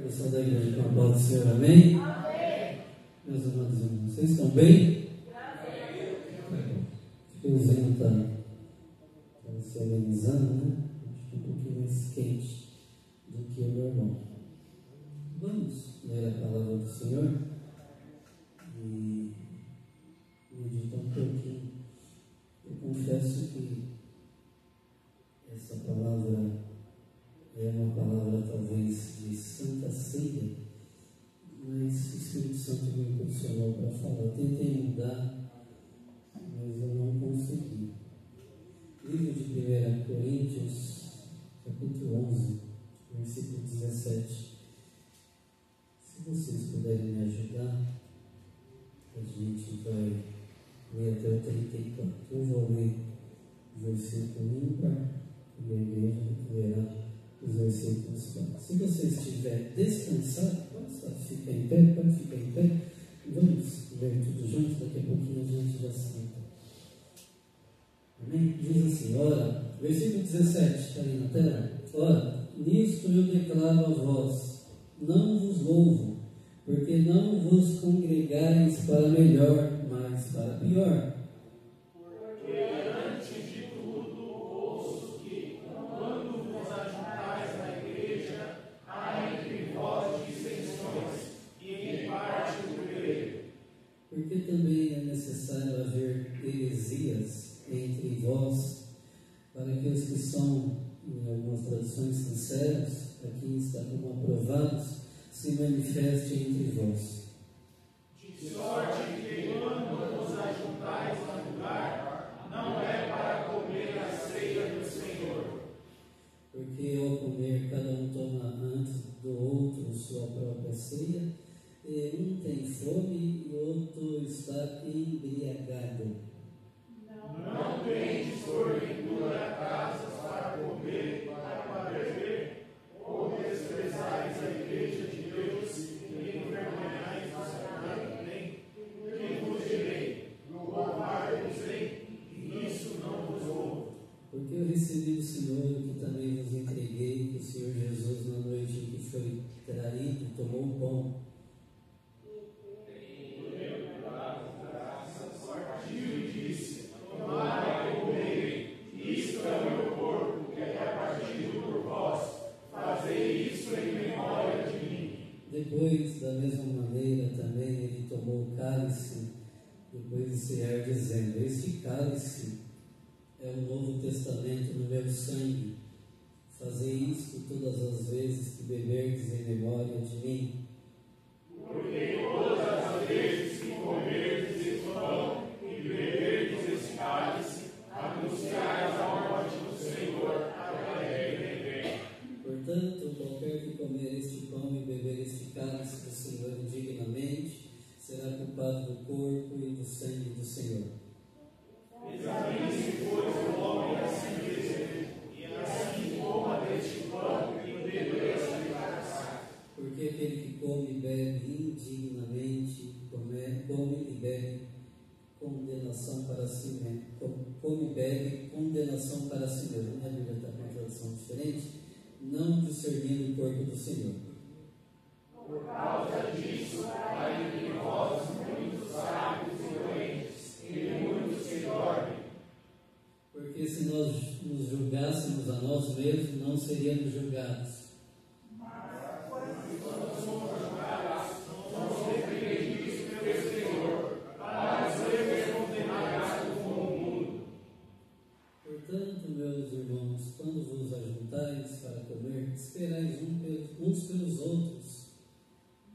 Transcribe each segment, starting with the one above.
Pessoal da igreja, com a paz do Senhor, amém? Amém. Meus amados irmãos, vocês estão bem? Amém. O Zinho está se organizando, né? Acho que um pouquinho mais quente do que o normal. Vamos ler a palavra do Senhor e meditar um pouquinho. Eu confesso que essa palavra é uma palavra talvez de Santa Ceia, mas o Espírito Santo me impulsionou para falar. Eu tentei mudar, mas eu não consegui. Livro de 1 Coríntios, capítulo 11, versículo 17. Se vocês puderem me ajudar, a gente vai ler até o 34. Eu vou ler o versículo ímpar e a igreja lerá os versículos 4. Se você estiver descansado, fica em pé, pode ficar em pé. Vamos ler tudo junto, daqui a pouquinho a gente já senta. Amém? Diz assim, ora, versículo 17, está aí na tela. Ora, nisto eu declaro a vós, não vos louvo, porque não vos congregais para melhor, mas para pior. Porque também é necessário haver heresias entre vós, para que os que são, em algumas traduções, sinceros, aqui está como aprovados, se manifestem entre vós. De sorte que quando vos ajuntais a lugar, não é para comer a ceia do Senhor. Porque ao comer, cada um toma antes do outro sua própria ceia, e um tem fome e outro está embriagado. Não tendes porventura casas para comer e para beber, ou desprezais a igreja de Deus e envergonhais o sacramento? Que vos direi, louvar-vos-ei, e isso não vos louvo. Porque eu recebi do Senhor o que também vos entreguei, que o Senhor Jesus, na noite em que foi traído, tomou o pão. Depois, da mesma maneira, também ele tomou o cálice, depois de cear, dizendo: este cálice é o Novo Testamento no meu sangue. Fazei isto todas as vezes que beberdes em memória de mim. Porque todas as vezes que comerdes este pão e beberdes este cálice, anunciais a morte do Senhor até ele vem. Portanto, qualquer que comer este pão e beber este cálice do Senhor indignamente, será culpado do corpo e do sangue do Senhor. Examine-se, pois, o homem a si mesmo, e assim coma deste pão e beba deste cálice. Porque aquele que come e bebe indignamente, come e bebe condenação para si mesmo. Come e bebe condenação para si mesmo. A Bíblia está com uma tradução diferente. Não discernindo o corpo do Senhor. Por causa disso, há entre vós muitos sábios e doentes, e muitos que dormem. Porque se nós nos julgássemos a nós mesmos, não seríamos julgados. Portanto, meus irmãos, quando vos ajuntais para comer, esperais uns pelos outros.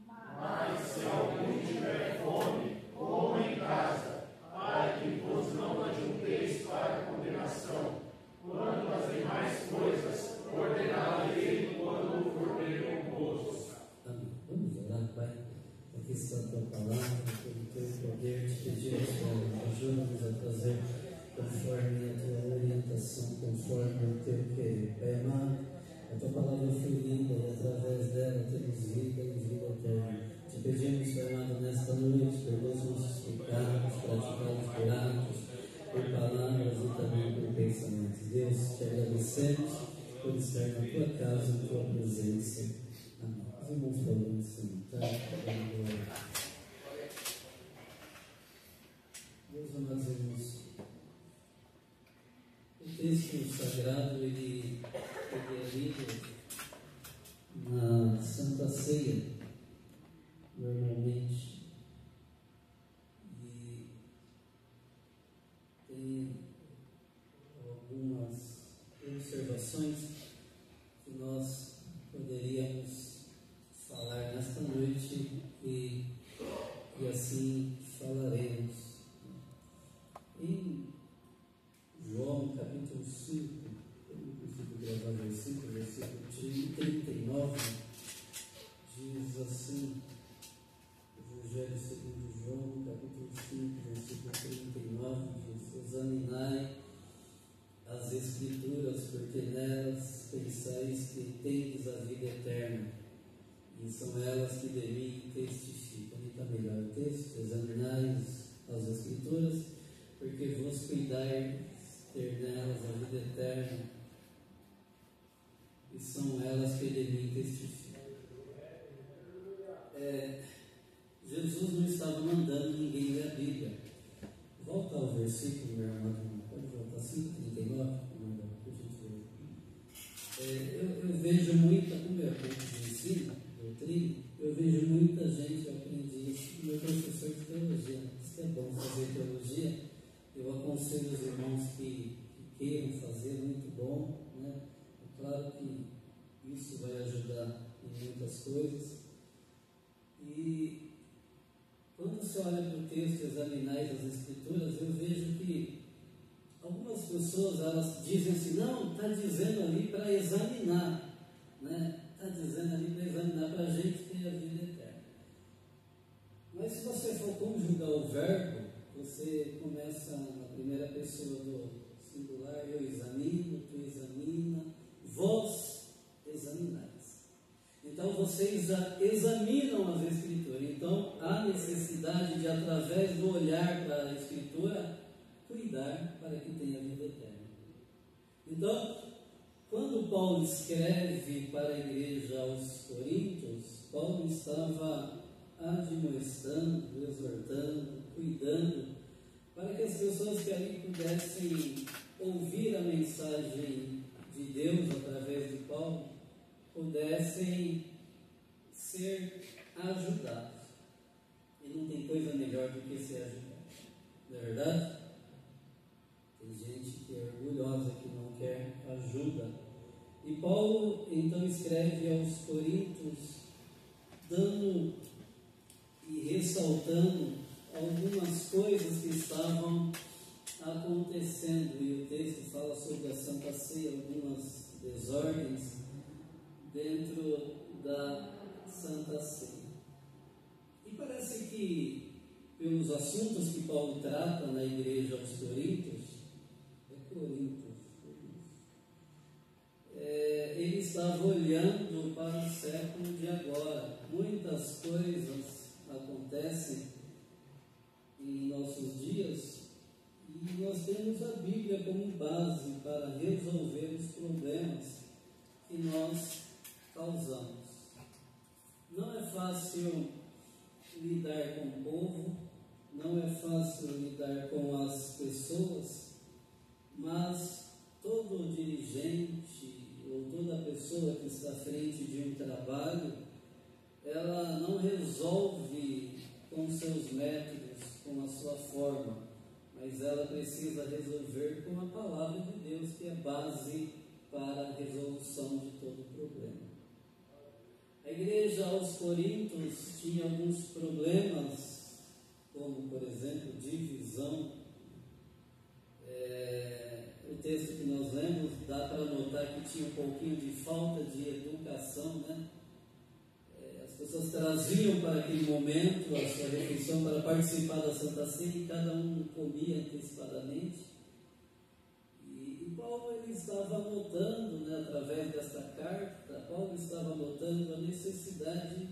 Mas se algum tiver fome, coma em casa, para que vos não ajunteis para condenação. Quanto às demais coisas, ordená-la-ei quando o cordeiro composto. Amém. Vamos orar, Pai. Aqui está a tua palavra, pelo teu poder, te pedimos, Pai, ajuda-nos a fazer conforme a tua orientação, conforme o teu querer. Pai amado, a tua palavra foi linda e através dela temos vida e vida eterna. Te pedimos, Pai amado, nesta noite, perdoa os nossos pecados, praticados por atos, por palavras e também por pensamentos. Deus, te agradecemos por estar na tua casa, na tua presença. Amém. Os irmãos podem sentar. Meus amados irmãos, o texto sagrado ele é lido na Santa Ceia, normalmente, e tem algumas observações que nós poderíamos falar nesta noite e assim falaremos. Em João capítulo 5, eu não consigo gravar o versículo 39, diz assim, Evangelho segundo João, capítulo 5, versículo 39, diz: examinai as Escrituras, porque nelas pensais que tendes a vida eterna, e são elas que de mim testificam. E está melhor o texto: examinai as Escrituras, porque vos cuidais ter nelas a vida eterna, e são elas que de mim testificam. Jesus não estava mandando ninguém ler a Bíblia. Volta ao versículo, meu amado, pode voltar, 5:39, por gentileza. Eu vejo muita, como eu aprendo de ensino, doutrina, eu vejo muita gente, eu aprendi isso, meu professor de teologia, diz que é bom fazer teologia. Eu aconselho os irmãos que queiram fazer, muito bom, né? É claro que isso vai ajudar em muitas coisas. E quando você olha para o texto, examinais as Escrituras, eu vejo que algumas pessoas, elas dizem assim: não, está dizendo ali para examinar, né? Está dizendo ali para examinar, para a gente ter a vida eterna. Mas se você for conjugar o verbo, você começa na primeira pessoa do singular: eu examino, tu examina, vós examinais. Então vocês examinam as Escrituras. Então há necessidade de, através do olhar para a Escritura, cuidar para que tenha vida eterna. Então, quando Paulo escreve para a igreja aos Coríntios, Paulo estava admoestando, exortando, cuidando, para que as pessoas que ali pudessem ouvir a mensagem de Deus através de Paulo, pudessem ser ajudados. E não tem coisa melhor do que ser ajudado, não é verdade? Tem gente que é orgulhosa, que não quer ajuda. E Paulo então escreve aos Coríntios, dando e ressaltando algumas coisas que estavam acontecendo. E o texto fala sobre a Santa Ceia, algumas desordens dentro da Santa Ceia. E parece que, pelos assuntos que Paulo trata na igreja aos Coríntios, ele estava olhando para o século de agora. Muitas coisas acontecem em nossos dias e nós temos a Bíblia como base para resolver os problemas que nós causamos. Não é fácil lidar com o povo, não é fácil lidar com as pessoas, mas todo dirigente ou toda pessoa que está à frente de um trabalho, ela não resolve com seus métodos, com a sua forma, mas ela precisa resolver com a palavra de Deus, que é base para a resolução de todo problema. A igreja aos Coríntios tinha alguns problemas, como por exemplo divisão. O texto que nós lemos dá para notar que tinha um pouquinho de falta de educação, né? As pessoas traziam para aquele momento a sua refeição para participar da Santa Ceia e cada um comia antecipadamente. E Paulo ele estava notando, né, através desta carta, Paulo estava notando a necessidade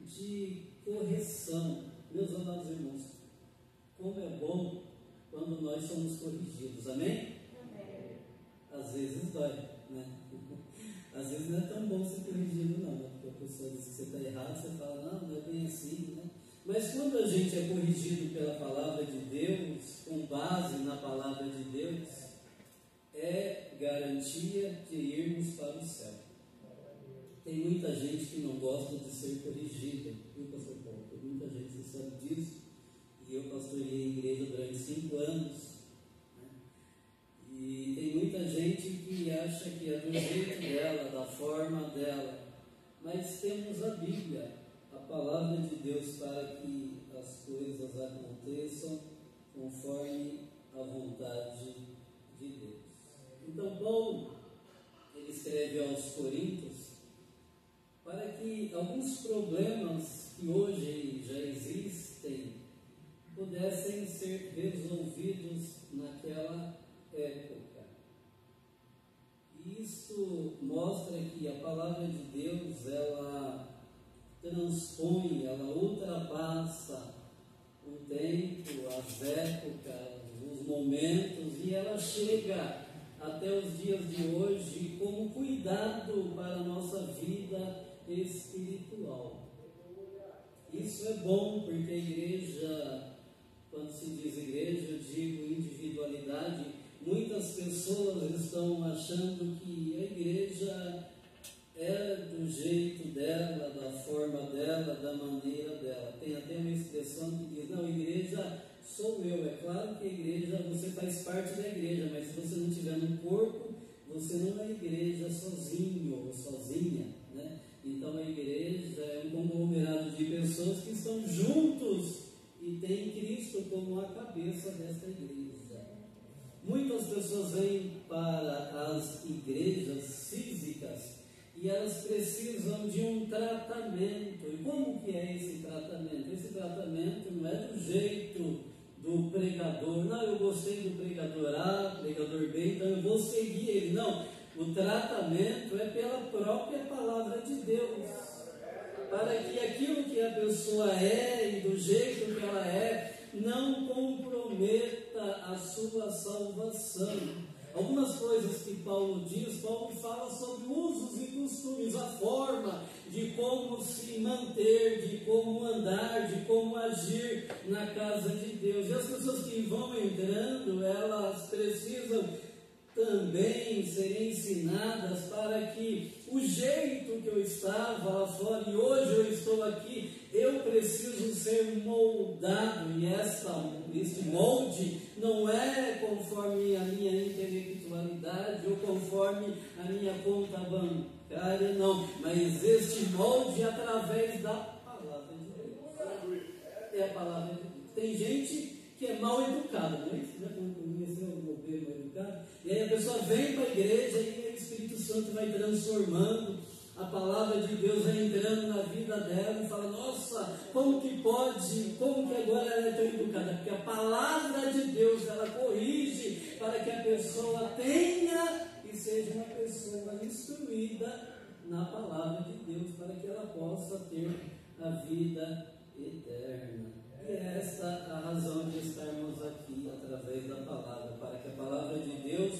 de correção. Meus amados irmãos, como é bom quando nós somos corrigidos, amém? Amém. Às vezes dói, né? Às vezes não é tão bom ser corrigido não, né? Porque o pessoa diz que você está errado, você fala, não é bem assim, né? Mas quando a gente é corrigido pela palavra de Deus, com base na palavra de Deus, é garantia de irmos para o céu. Tem muita gente que não gosta de ser corrigida, viu, pastor Paulo? Tem muita gente que sabe disso, e eu pastoreei a igreja durante 5 anos, né? E tem muita gente que acha que é do jeito dela, da forma dela, mas temos a Bíblia, a palavra de Deus, para que as coisas aconteçam conforme a vontade de Deus. Então Paulo, ele escreve aos Coríntios para que alguns problemas que hoje já existem pudessem ser resolvidos naquela época. E isso mostra que a palavra de Deus, ela transpõe, ela ultrapassa o tempo, as épocas, os momentos, e ela chega até os dias de hoje como cuidado para a nossa vida espiritual. Isso é bom, porque a igreja, quando se diz igreja, eu digo individualidade. Muitas pessoas estão achando que a igreja é do jeito dela, da forma dela, da maneira dela. Tem até uma expressão que diz, não, igreja sou eu. É claro que a igreja, você faz parte da igreja, mas se você não estiver no corpo, você não é igreja sozinho ou sozinha, né? Então a igreja é um conglomerado de pessoas que estão juntos e tem Cristo como a cabeça dessa igreja. Muitas pessoas vêm para as igrejas físicas e elas precisam de um tratamento. E como que é esse tratamento? Esse tratamento não é do jeito do pregador. Não, eu gostei do pregador A, pregador B, então eu vou seguir ele. Não, o tratamento é pela própria palavra de Deus, para que aquilo que a pessoa é e do jeito que ela é não comprometa a sua salvação. Algumas coisas que Paulo diz, Paulo fala sobre usos e costumes, a forma de como se manter, de como andar, de como agir na casa de Deus. E as pessoas que vão entrando, elas precisam também serem ensinadas para que o jeito que eu estava lá fora e hoje eu estou aqui, eu preciso ser moldado, e este molde não é conforme a minha intelectualidade ou conforme a minha conta bancária, não, mas este molde é através da palavra de Deus. É a palavra de Deus. Tem gente que é mal educada, não é isso? Quando conheceu o modelo mal educado, e aí a pessoa vem para a igreja e o Espírito Santo vai transformando, a palavra de Deus vai entrando na vida dela e fala, nossa, como que pode, como que agora ela é tão educada? Porque a palavra de Deus, ela corrige para que a pessoa tenha e seja uma pessoa instruída na palavra de Deus, para que ela possa ter a vida eterna. E é esta a razão de estarmos aqui através da palavra, para que a palavra de Deus,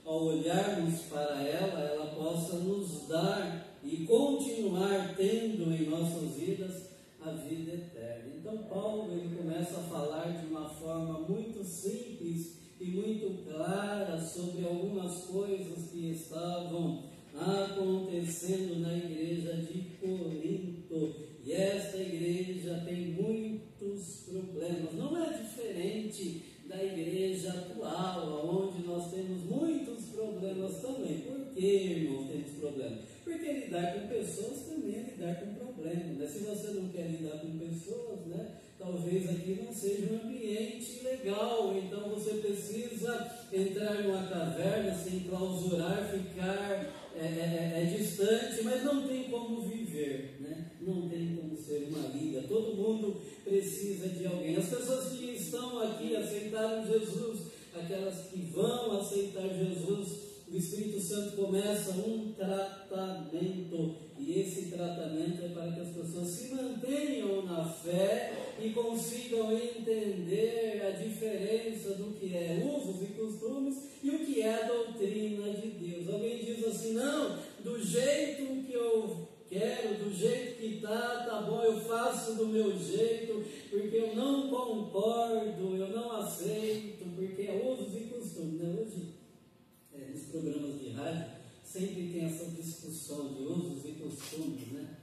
ao olharmos para ela, ela possa nos dar e continuar tendo em nossas vidas a vida eterna. Então Paulo, ele começa a falar de uma forma muito simples e muito clara sobre algumas coisas que estavam acontecendo na igreja de Corinto. E esta igreja tem muitos problemas. Não é diferente da igreja atual, onde nós temos muitos problemas também. Por que, irmãos, temos problemas? Porque lidar com pessoas também é lidar com problemas, né? Se você não quer lidar com pessoas, né, talvez aqui não seja um ambiente legal. Então você precisa entrar numa caverna, se enclausurar, ficar distante, mas não tem como viver, né? Não tem como ser uma ilha. Todo mundo precisa de alguém. As pessoas que estão aqui aceitaram Jesus, aquelas que vão aceitar Jesus, o Espírito Santo começa um tratamento, e esse tratamento é para que as pessoas se mantenham na fé e consigam entender a diferença do que é usos e costumes e o que é a doutrina de Deus. Alguém diz assim, não, do jeito quero do jeito que tá bom, eu faço do meu jeito, porque eu não concordo, eu não aceito, porque é usos e costumes, né? Hoje, nos programas de rádio, sempre tem essa discussão de usos e costumes, né?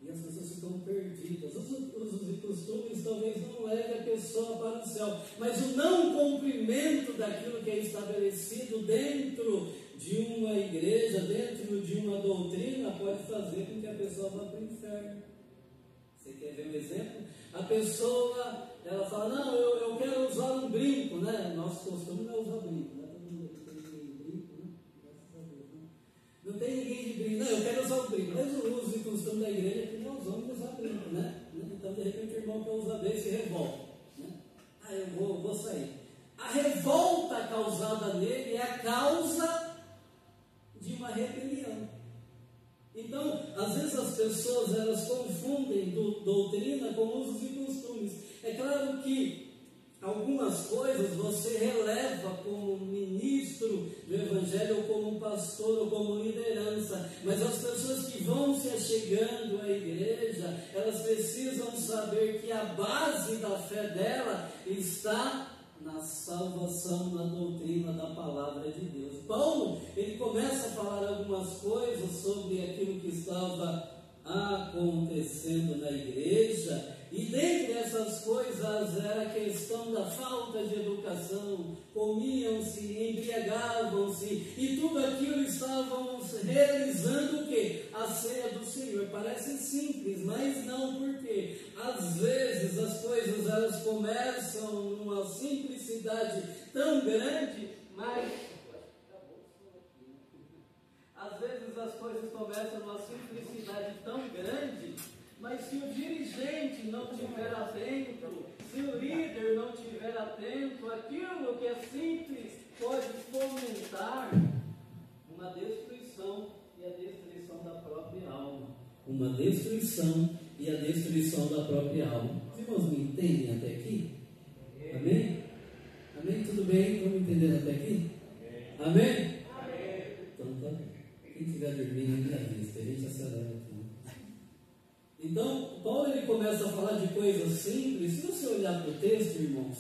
E as pessoas ficam perdidas. Os usos e costumes talvez não levem a pessoa para o céu, mas o não cumprimento daquilo que é estabelecido dentro de uma igreja, dentro de uma doutrina, pode fazer com que a pessoa vá para o inferno. Você quer ver um exemplo? A pessoa, ela fala, não, eu quero usar um brinco, né? Nosso costume não é usar brinco, né? Todo mundo tem brinco, né? Graças a Deus, né? Não tem ninguém de brinco, não, eu quero usar o brinco. Mas o uso e costume da igreja é que nós vamos usar brinco, né? Então, de repente, o irmão quer usar desse e revolta, né? Eu vou sair. A revolta causada nele é a causa de uma rebelião. Então, às vezes as pessoas elas confundem doutrina com usos e costumes. É claro que algumas coisas você releva como ministro do Evangelho, ou como pastor, ou como liderança, mas as pessoas que vão se achegando à igreja, elas precisam saber que a base da fé dela está na salvação, na doutrina da palavra de Deus. Paulo, ele começa a falar algumas coisas sobre aquilo que estava acontecendo na igreja, e dentre essas coisas era a questão da falta de educação, comiam-se, embriagavam-se, e tudo aquilo estavam realizando o quê? A ceia do Senhor. Parece simples, mas não, porque às vezes as coisas elas começam numa simplicidade tão grande, mas às vezes as coisas começam numa simplicidade tão grande, mas se o dirigente não estiver atento, se o líder não estiver atento, aquilo que é simples pode fomentar uma destruição e a destruição da própria alma. Uma destruição e a destruição da própria alma. Os irmãos me entendem até aqui? Amém? Amém? Tudo bem? Estão me entendendo até aqui? Amém? Então tá bem. Quem estiver dormindo, ainda avisa, a gente acelera aqui. Então, Paulo ele começa a falar de coisas simples. Se você olhar para o texto, irmãos,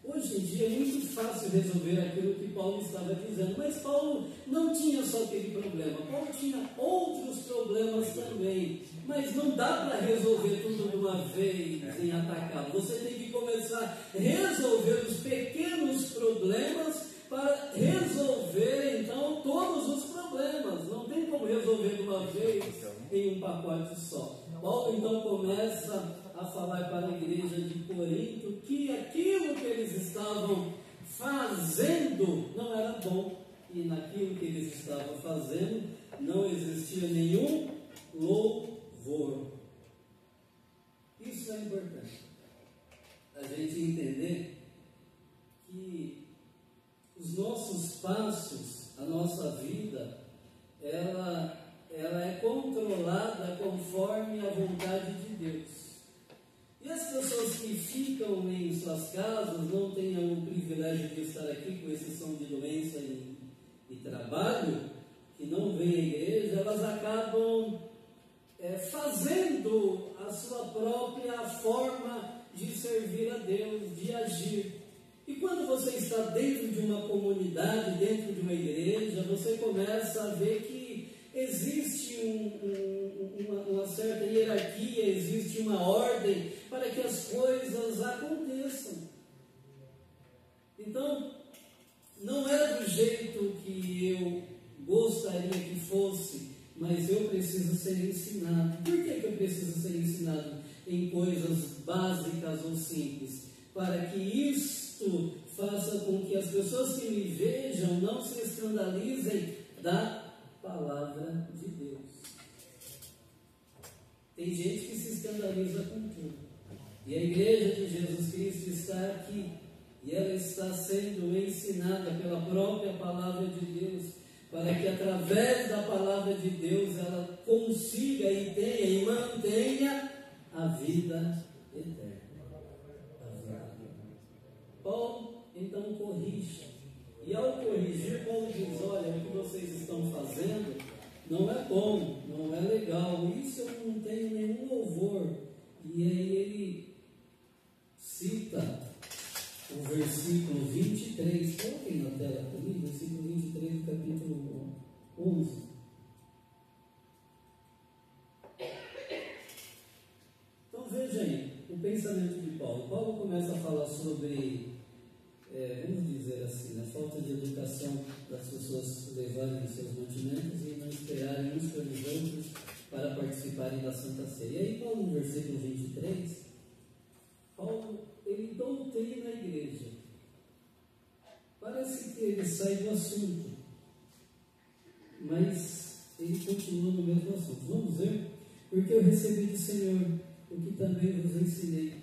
hoje em dia é muito fácil resolver aquilo que Paulo estava dizendo, mas Paulo não tinha só aquele problema, Paulo tinha outros problemas também, mas não dá para resolver tudo de uma vez em atacado. Você tem que começar a resolver os pequenos problemas para resolver então todos os problemas. Não tem como resolver de uma vez em um pacote só. Paulo então começa a falar para a igreja de Corinto que aquilo que eles estavam fazendo não era bom, e naquilo que eles estavam fazendo não existia nenhum louvor. Isso é importante, a gente entender que os nossos passos, a nossa vida, ela é controlada conforme a vontade de Deus. E as pessoas que ficam em suas casas, não tenham o privilégio de estar aqui, com exceção de doença e trabalho, que não vêm à igreja, elas acabam fazendo a sua própria forma de servir a Deus, de agir. E quando você está dentro de uma comunidade, dentro de uma igreja, você começa a ver que existe uma certa hierarquia, existe uma ordem para que as coisas aconteçam. Então, não é do jeito que eu gostaria que fosse, mas eu preciso ser ensinado. Por que eu preciso ser ensinado em coisas básicas ou simples? Para que isto faça com que as pessoas que me vejam não se escandalizem da palavra de Deus. Tem gente que se escandaliza com tudo. E a igreja de Jesus Cristo está aqui. E ela está sendo ensinada pela própria palavra de Deus, para que através da palavra de Deus ela consiga e tenha e mantenha a vida eterna. Paulo então corrige. E ao corrigir, Paulo diz: olha, o que vocês estão fazendo não é bom, não é legal, isso eu não tenho nenhum louvor. E aí ele cita o versículo 23, coloquem na tela comigo, versículo 23 do capítulo 11. Então veja aí o pensamento de Paulo. Paulo começa a falar sobre, vamos dizer assim, a falta de educação das pessoas levarem os seus mantimentos e não esperarem uns pelos outros para participarem da Santa Ceia. E aí Paulo, no versículo 23, Paulo, ele doutrina a igreja. Parece que ele sai do assunto, mas ele continua no mesmo assunto. Vamos ver? Porque eu recebi do Senhor o que também vos ensinei.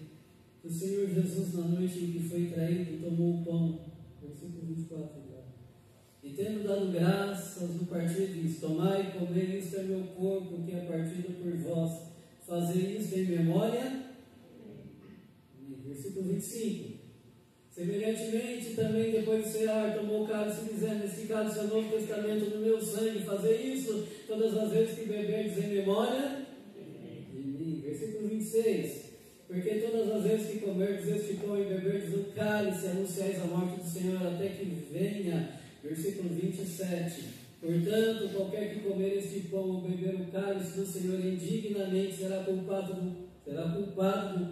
O Senhor Jesus, na noite em que foi traído, tomou o pão. Versículo 24. E tendo dado graças no partir, diz: tomai e comei, isto é meu corpo, que é partido por vós. Fazei isto em memória. Versículo 25. Semelhantemente, também depois de cear, tomou o cálice, dizendo: este cálice é o novo testamento no meu sangue. Fazei isso todas as vezes que beberdes em memória de mim. Versículo 26. Porque todas as vezes que comerdes este pão e beberdes o cálice, anunciais a morte do Senhor até que venha. Versículo 27. Portanto, qualquer que comer este pão ou beber o cálice do Senhor indignamente será culpado do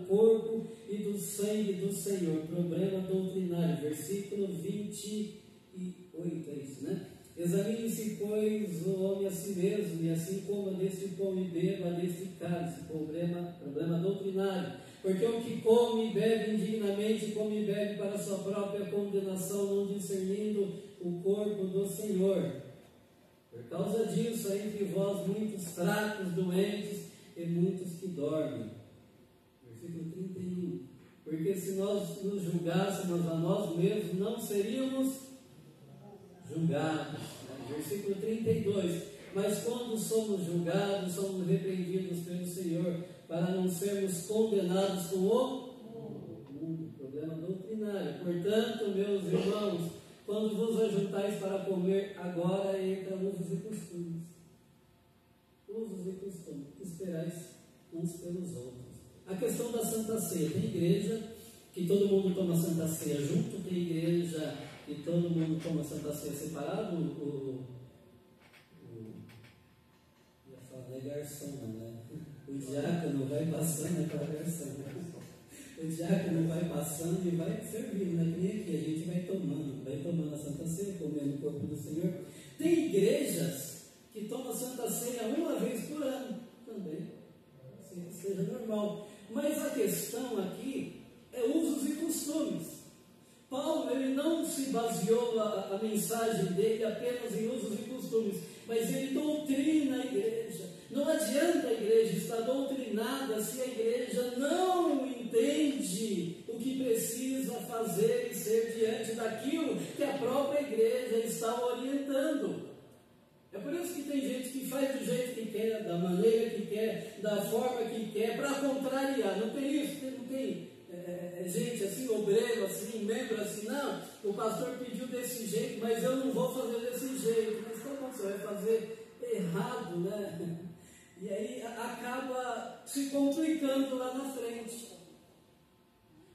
corpo e do sangue do Senhor. Problema doutrinário. Versículo 28, é isso, né? Examine-se, pois, o homem a si mesmo, e assim coma deste pão e beba deste cálice. Problema doutrinário. Porque o que come e bebe indignamente, come e bebe para sua própria condenação, não discernindo o corpo do Senhor. Por causa disso, há entre vós muitos fracos, doentes e muitos que dormem. Versículo 31. Porque se nós nos julgássemos a nós mesmos, não seríamos julgados. Versículo 32. Mas quando somos julgados, somos repreendidos pelo Senhor, para não sermos condenados com o mundo. Problema doutrinário. Portanto, meus irmãos, quando vos ajuntais para comer, agora entra usos e costumes. Usos e costumes. Esperais uns pelos outros. A questão da Santa Ceia. Tem igreja que todo mundo toma Santa Ceia junto, tem igreja que todo mundo toma Santa Ceia separado. Ia falar, é garçom, né? O diácono vai passando para a garçom. O diácono vai passando e vai servindo, né? Que nem aqui, a gente vai tomando a Santa Ceia, comendo o corpo do Senhor. Tem igrejas que tomam a Santa Ceia uma vez por ano também, assim que seja normal. Mas a questão aqui é usos e costumes. Paulo, ele não se baseou a mensagem dele apenas em usos e costumes, mas ele doutrina a igreja. Não adianta a igreja estar doutrinada se a igreja não entende o que precisa fazer e ser diante daquilo que a própria igreja está orientando. É por isso que tem gente que faz do jeito que quer, da maneira que quer, da forma que quer, para contrariar. Não tem isso, não tem gente assim, obreiro assim, membro assim, não, o pastor pediu desse jeito, mas eu não vou fazer desse jeito. Mas como você vai fazer errado, né? E aí acaba se complicando lá na frente.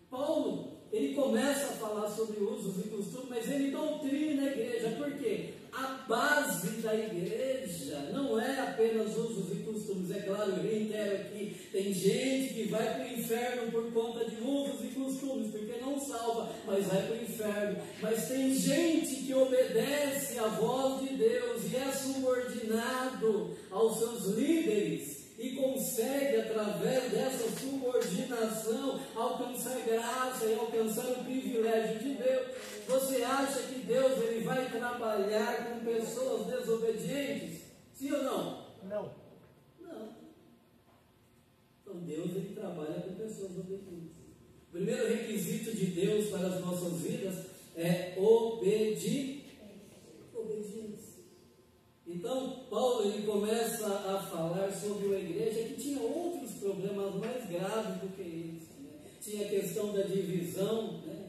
Paulo, ele começa a falar sobre usos e costumes, mas ele doutrina a igreja. Por quê? A base da igreja não é apenas usos e costumes. É claro, eu reitero aqui, tem gente que vai para o inferno por conta de usos e costumes, porque não salva, mas vai para o inferno. Mas tem gente que obedece à voz de Deus e é subordinado aos seus líderes e consegue, através dessa subordinação, alcançar graça e alcançar o privilégio de Deus. Você acha que Deus ele vai trabalhar com pessoas desobedientes? Sim ou não? Não. Não. Então Deus ele trabalha com pessoas obedientes. O primeiro requisito de Deus para as nossas vidas é obediência. Então, Paulo ele começa a falar sobre uma igreja que tinha outros problemas mais graves do que esse, né? Tinha a questão da divisão, né?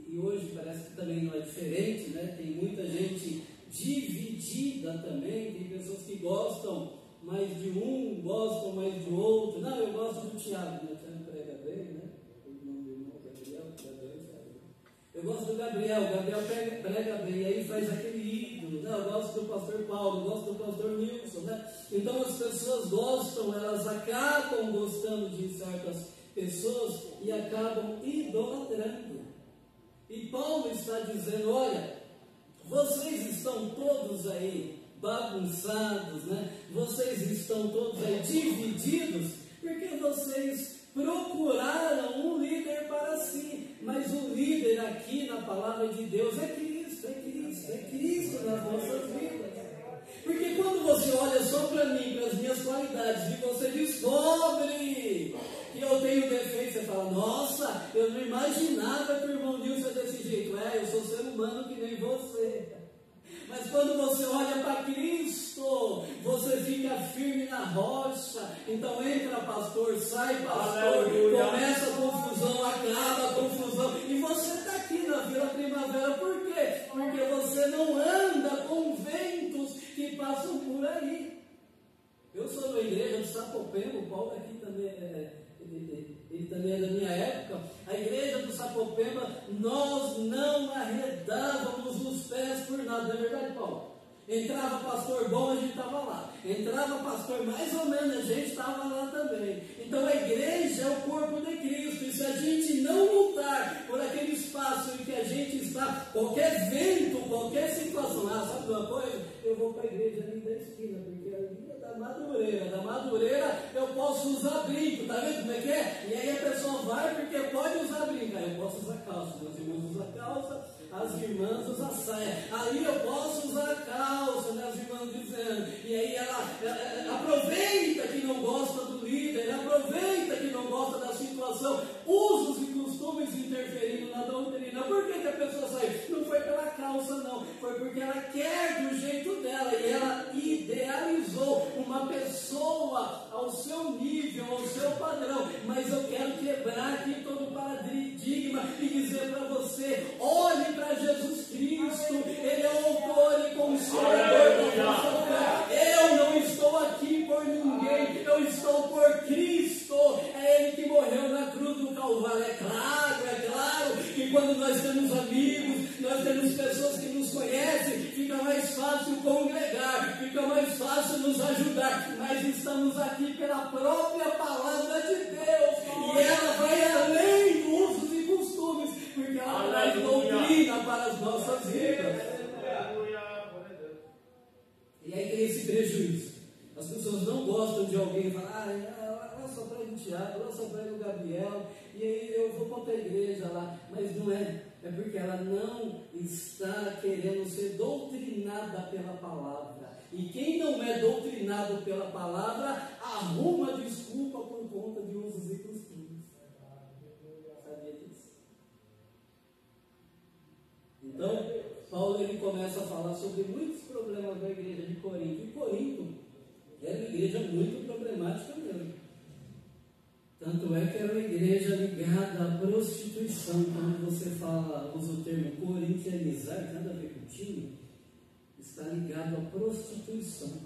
E hoje parece que também não é diferente, né? Tem muita gente dividida também. Tem pessoas que gostam mais de um, gostam mais de outro. Não, eu gosto do Tiago, né? O Tiago prega bem, né? O nome do irmão Gabriel, eu gosto do Gabriel, o Gabriel prega bem, e aí faz aquele ídolo, né? Eu gosto do pastor Paulo, eu gosto do pastor Nilson, né? Então as pessoas gostam, elas acabam gostando de certas pessoas e acabam idolatrando. E Paulo está dizendo, olha, vocês estão todos aí bagunçados, né? Vocês estão todos aí divididos, porque vocês procuraram um líder para si. Mas o líder aqui na palavra de Deus é Cristo, é Cristo, é Cristo nas nossas vidas. Porque quando você olha só para mim, para as minhas qualidades, e você descobre que eu tenho defeito, você fala, nossa, eu não imaginava que o irmão Nilson é desse jeito. Eu sou ser humano que nem você. Mas quando você olha para Cristo, você fica firme na rocha. Então entra pastor, sai pastor, começa a confusão, acaba a confusão. E você está aqui na Vila Primavera, por quê? Porque você não anda com ventos que passam por aí. Eu sou da igreja de Sapopemba, o Paulo aqui também ele também é da minha época. A igreja do Sapopemba, nós não arredávamos os pés por nada, não é verdade, Paulo? Entrava pastor bom, a gente estava lá. Entrava pastor mais ou menos, a gente estava lá também. Então a igreja é o corpo de Cristo. E se a gente não lutar por aquele espaço em que a gente está, qualquer vento, qualquer situação, sabe uma coisa? Eu vou para a igreja ali da esquina, porque ali é da Madureira eu posso usar brinco, tá vendo como é que é? E aí a pessoa vai porque pode usar brinco. Aí eu posso usar calça, meus irmãos usam calça, as irmãs usam saia. Aí eu posso usar calça, né, as irmãs dizendo. E aí ela aproveita que não gosta do líder, aproveita que não gosta da situação, usos e costumes interferindo na doutrina. Por que a pessoa saiu? Não foi pela calça, não. Foi porque ela quer do jeito dela e ela idealizou uma pessoa ao seu nível, ao seu padrão. Mas eu quero quebrar aqui todo o paradigma e dizer para você, olhe para Jesus Cristo. Ele é o autor e consumador da nossa fé. Eu não estou aqui por ninguém, eu estou por Cristo. É Ele que morreu na cruz do Calvário. É claro que quando nós temos amigos, nós temos pessoas que nos conhecem, fica mais fácil congregar, fica mais fácil nos ajudar, mas estamos aqui pela própria palavra de Deus, e ela vai além dos usos e costumes, porque ela traz doutrina para as nossas vidas. E aí tem esse prejuízo. As pessoas não gostam de alguém e falam, lá só prega o Tiago, lá só prega o Gabriel, e aí eu vou para outra igreja lá. Mas não é, é porque ela não está querendo ser doutrinada pela palavra. E quem não é doutrinado pela palavra, arruma desculpa por conta de usos e costumes. Sabia disso? Então, Paulo ele começa a falar sobre muitos problemas da igreja de Corinto. E Corinto era uma igreja muito problemática mesmo. Tanto é que era uma igreja ligada à prostituição. Quando você fala, usa o termo corintianizar, nada a ver com time, está ligado à prostituição.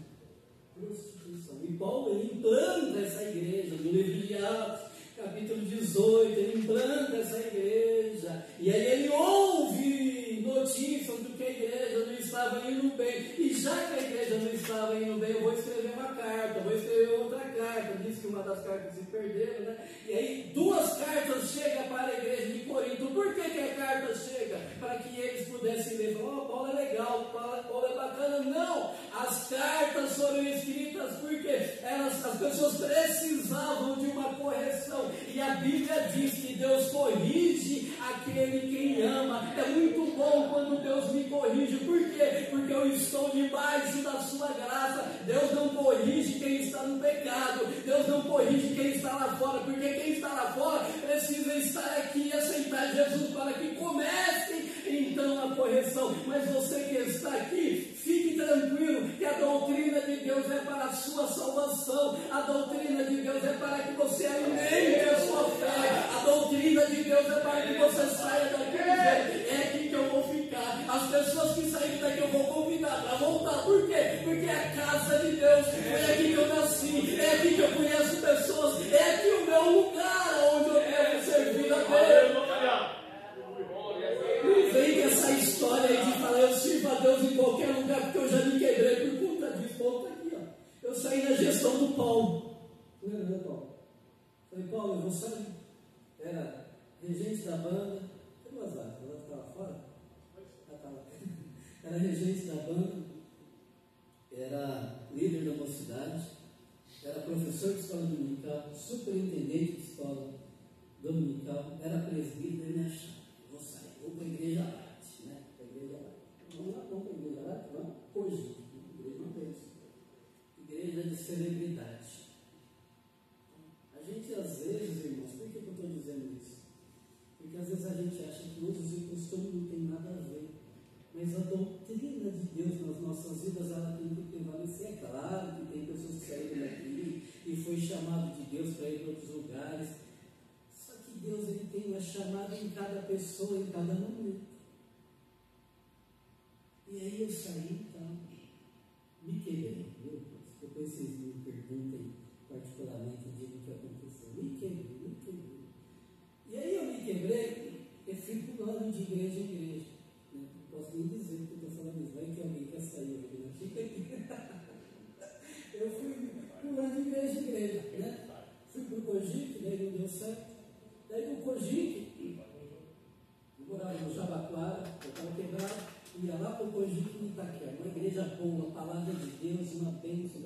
E Paulo ele implanta essa igreja, no livro de Atos, capítulo 18, ele implanta essa igreja, e aí ele ouve notícias do que a igreja não estava indo bem, e já que a igreja não estava indo bem, eu vou escrever uma carta, vou escrever outra carta. Diz que uma das cartas se perderam, né? E aí 2 cartas chegam para a igreja de Corinto. Por que a carta chega? Para que eles pudessem ler, Paulo é legal, Paulo é bacana. Não, as cartas foram escritas porque as pessoas precisavam de uma correção, e a Bíblia diz que Deus corrige aquele quem ama. É muito bom quando Deus me corrige. Por quê? Porque eu estou debaixo da sua graça. Deus não corrige quem está no pecado, Deus não corrige quem está lá fora, porque quem está lá fora precisa estar aqui e aceitar Jesus para que comece então a correção. Mas você que está aqui, fique tranquilo que a doutrina de Deus é para a sua salvação, a doutrina de Deus é para que você alimente a sua fé, a doutrina de Deus é para que você saia daqui. É aqui que eu vou ficar. As pessoas que saírem daqui eu vou convidar o Paulo. Lembra, Paulo? Falei, Paulo, eu vou sair. Era regente da banda. Cadê o Azar? O Azar estava fora? Estava. Era regente da banda. Era líder da mocidade. Era professor de escola dominical. Superintendente de escola dominical. Era presbítero. Ele me achava. Vou sair. Vou para a igreja Light, né? Para a igreja Light. Vamos lá, vamos para a igreja Light? Vamos. Hoje. Igreja não tem isso. Igreja de celebridade. A gente, às vezes, irmãos, por que eu estou dizendo isso? Porque às vezes a gente acha que usos e costumes não tem nada a ver. Mas a doutrina de Deus nas nossas vidas, ela tem que prevalecer. É claro que tem pessoas que saíram daqui e foi chamado de Deus para ir para outros lugares. Só que Deus, ele tem uma chamada em cada pessoa, em cada momento. E aí eu saí, então, me quebrei, viu? Depois vocês me perguntem particularmente o que aconteceu. Me quebrei. E aí eu me quebrei e fui pulando de igreja em igreja. Né? Não posso nem dizer porque eu estou falando isso. Vai que alguém quer sair aqui, né? Fica aqui. Eu fui pulando de igreja em igreja. Né? Fui para o Cogic, daí não deu certo. Daí no Cogic, eu morava no Jabaquara, eu estava quebrado. Ia lá para o Cogic em Itaquera, uma igreja boa, a palavra de Deus, uma bênção,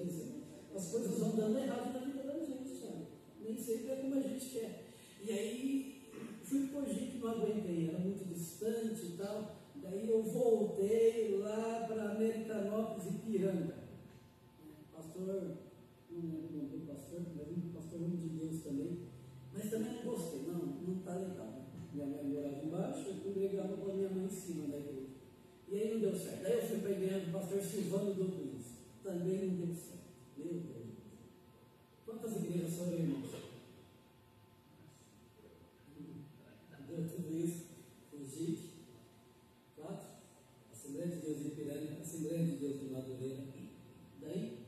as coisas vão dando errado na vida da gente, sabe? Nem sempre é como a gente quer. E aí, fui para o Cogic, não aguentei, era muito distante e tal. Daí eu voltei lá para Americanópolis e Piranga. Pastor, não lembro o nome do pastor, mas um pastor homem de Deus também. Mas também não gostei, não está legal. Minha mãe morava embaixo, eu congregava com a minha mãe em cima da igreja. E aí não deu certo. Daí eu fui para a igreja do pastor Silvano Douglas. Também não deu certo. Meu Deus. Quantas igrejas são, irmãos? Deu tudo isso. Cogic. 4. Assembleia de Deus de Ipiranga. Assembleia de Deus de Madureira. Daí,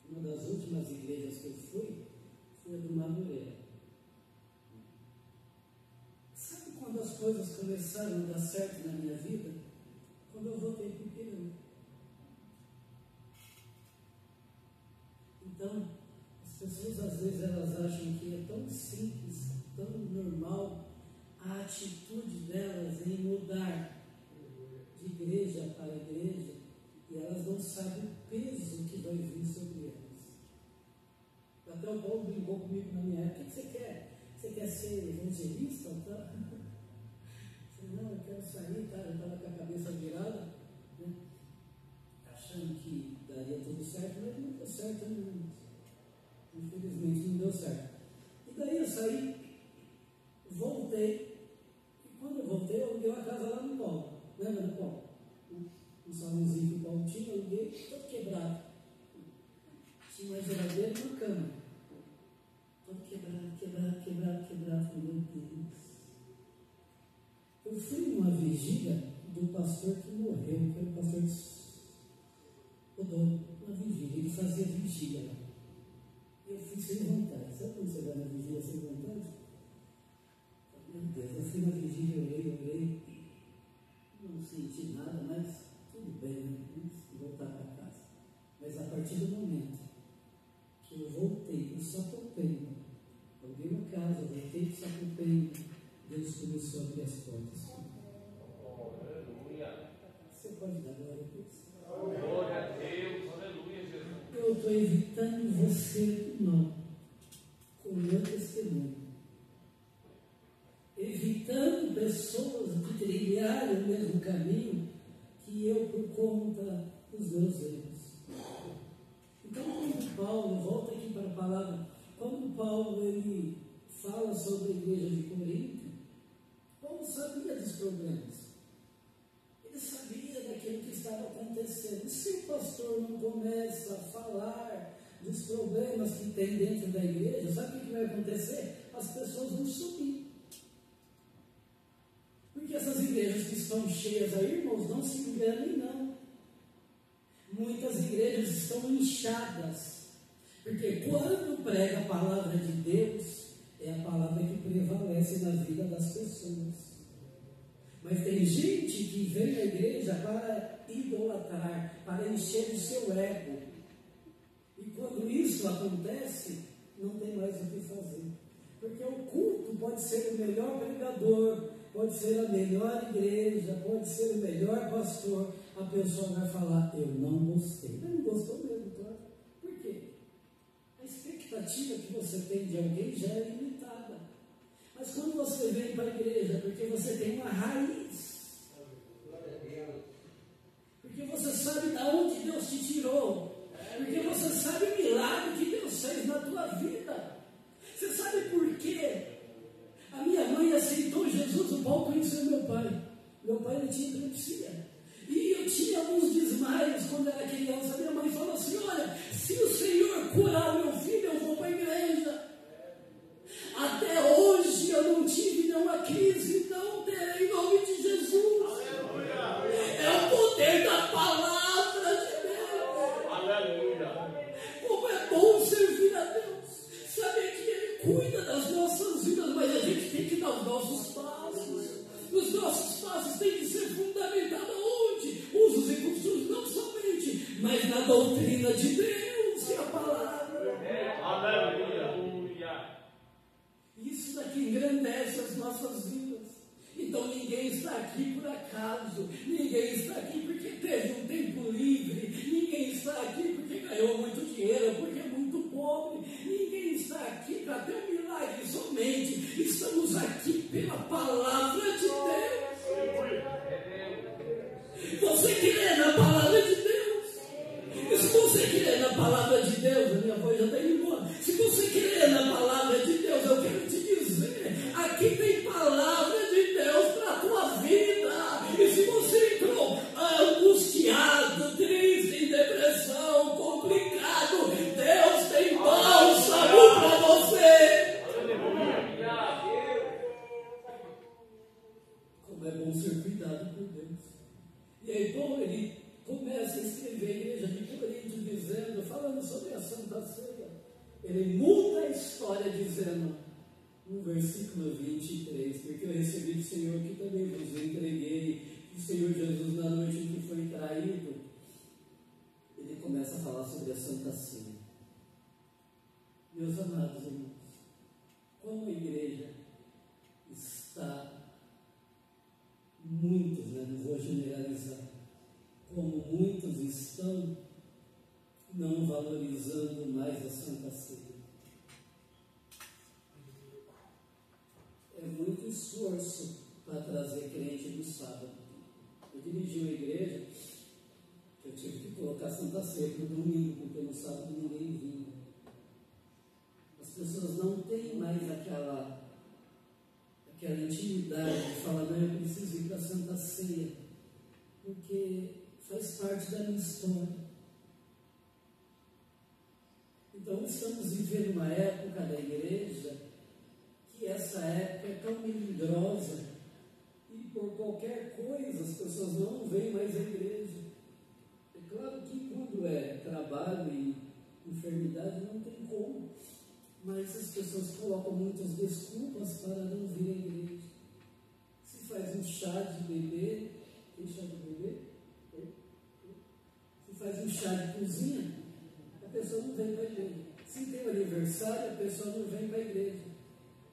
uma das últimas igrejas que eu fui, foi a do Madureira. Sabe quando as coisas começaram a dar certo na minha vida? Quando eu voltei para o Ipiranga. Então, as pessoas às vezes elas acham que é tão simples, tão normal a atitude delas em mudar de igreja para igreja, e elas não sabem o peso que vai vir sobre elas. Até o Paulo brincou comigo na minha época: o que você quer? Você quer ser evangelista? Tá? Não, eu quero sair, tá? Eu estava com a cabeça virada, né? Achando que daria tudo certo, mas não deu certo, não. Infelizmente não deu certo. E daí eu saí, voltei, e quando eu voltei, eu aluguei uma casa lá no Paulo. Lembra do Paulo? Um salãozinho que o Paulo tinha, eu aluguei, todo quebrado. Tinha uma geladeira e uma cama. Todo quebrado, meu Deus. Eu fui numa vigília do pastor que morreu, que era o pastor Rodolfo, uma vigília, ele fazia vigília lá. Eu fui sem vontade. Sabe quando você vai na vigília sem vontade? Meu Deus, eu fui na vigília, orei, não senti nada, mas tudo bem, né? Vou voltar para casa. Mas a partir do momento que eu voltei para o Sapopemba, aluguei uma casa, voltei para o Sapopemba, Deus começou a abrir as portas. Aleluia. Você pode dar glória a Deus? Glória a Deus. Aleluia, Jesus. Eu estou evitando você do mal com o meu testemunho. Evitando pessoas de trilharem o mesmo caminho que eu por conta dos meus erros. Então, quando Paulo, volta aqui para a palavra, quando Paulo ele fala sobre a igreja de Corinto, Paulo sabia dos problemas. Ele sabia daquilo que estava acontecendo. E se o pastor não começa a falar dos problemas que tem dentro da igreja, sabe o que vai acontecer? As pessoas vão subir. Porque essas igrejas que estão cheias aí, irmãos, não se enganem, não. Muitas igrejas estão inchadas. Porque quando prega a palavra de Deus, é a palavra que prevalece na vida das pessoas. Mas tem gente que vem à igreja para idolatrar, para encher o seu ego. E quando isso isso acontece, não tem mais o que fazer. Porque o culto pode ser o melhor pregador, pode ser a melhor igreja, pode ser o melhor pastor. A pessoa vai falar, eu não gostei. Mas não gostou mesmo, claro. Por quê? A expectativa que você tem de alguém já é limitada. Mas quando você vem para a igreja, porque você tem uma raiz, porque você sabe de onde Deus te tirou, porque você sabe o milagre que Deus fez na tua vida. Você sabe por quê? A minha mãe aceitou Jesus, o Paulo conheceu meu pai. Meu pai ele tinha epilepsia. E eu tinha alguns desmaios quando era criança. Minha mãe falou assim, olha, se o Senhor curar o meu filho, eu vou para a igreja. Até hoje eu não tive nenhuma crise, não terei em nome de Jesus. Aleluia. É o poder da palavra de Deus. Aleluia. Como é bom servir a Deus. Saber que Ele cuida das nossas vidas, mas a gente tem que dar os nossos passos. Os nossos passos têm que ser fundamentados onde? Usos e costumes, não somente, mas na doutrina de Deus, que é a palavra. Aleluia. Isso daqui engrandece as nossas vidas. Então ninguém está aqui por acaso, ninguém está aqui porque teve um tempo livre, ninguém está aqui porque ganhou muito dinheiro, porque é muito pobre, ninguém está aqui para ter um milagre somente, estamos aqui pela palavra de Deus. Você crê na palavra de Deus? E se você crê na palavra de Deus, a minha voz já está indo embora. Se você crê na palavra de Deus, eu quero te dizer, aqui tem palavra de Deus para a tua vida. E se você entrou angustiado, triste, em depressão, complicado, Deus tem bálsamo para você. Como é bom ser cuidado por Deus. E aí, bom, ele começa a escrever a igreja de Corinto, dizendo, falando sobre a Santa Ceia. Ele muda a história dizendo, no versículo 23, porque eu recebi do Senhor que também vos entreguei, o Senhor Jesus na noite em que foi traído, ele começa a falar sobre a Santa Ceia. Meus amados irmãos, como a igreja está, muitos, não vou generalizar, como muitos estão não valorizando mais a Santa Ceia. É muito esforço para trazer crente no sábado. Eu dirigi uma igreja, eu tive que colocar Santa Ceia para o domingo, porque no sábado ninguém vinha. As pessoas não têm mais aquela intimidade de falar, não, eu preciso ir para a Santa Ceia, porque faz parte da minha história. Então, estamos vivendo uma época da igreja que essa época é tão melindrosa e por qualquer coisa as pessoas não vêm mais à igreja. É claro que quando é trabalho e enfermidade não tem como, mas as pessoas colocam muitas desculpas para não vir à igreja. Se faz um chá de bebê, tem chá de bebê? Se faz um chá de cozinha, a pessoa não vem para a igreja. Se tem um aniversário, a pessoa não vem para a igreja.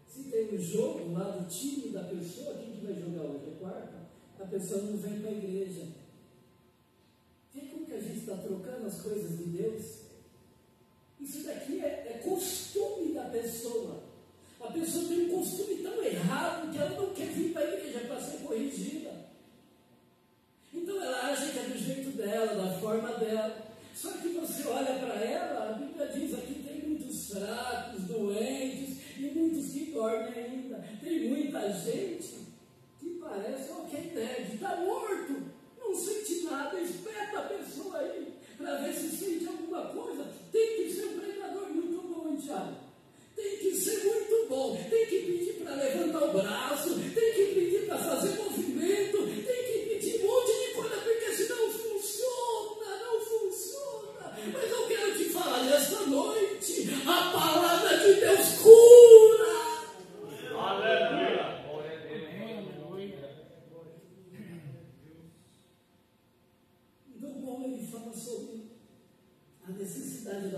Se tem um jogo lá do time da pessoa, quem que vai jogar hoje? É quarta? A pessoa não vem para a igreja. Vê como que a gente está trocando as coisas de Deus? Isso daqui é costume da pessoa. A pessoa tem um costume tão errado que ela não quer vir para a igreja para ser corrigida. Então ela acha que é do jeito dela, da forma dela. Só que você olha para ela, a Bíblia diz aqui tem muitos fracos, doentes e muitos que dormem ainda. Tem muita gente que parece Walking Dead, está morto, não sente nada, espeta a pessoa aí para ver se sente alguma coisa.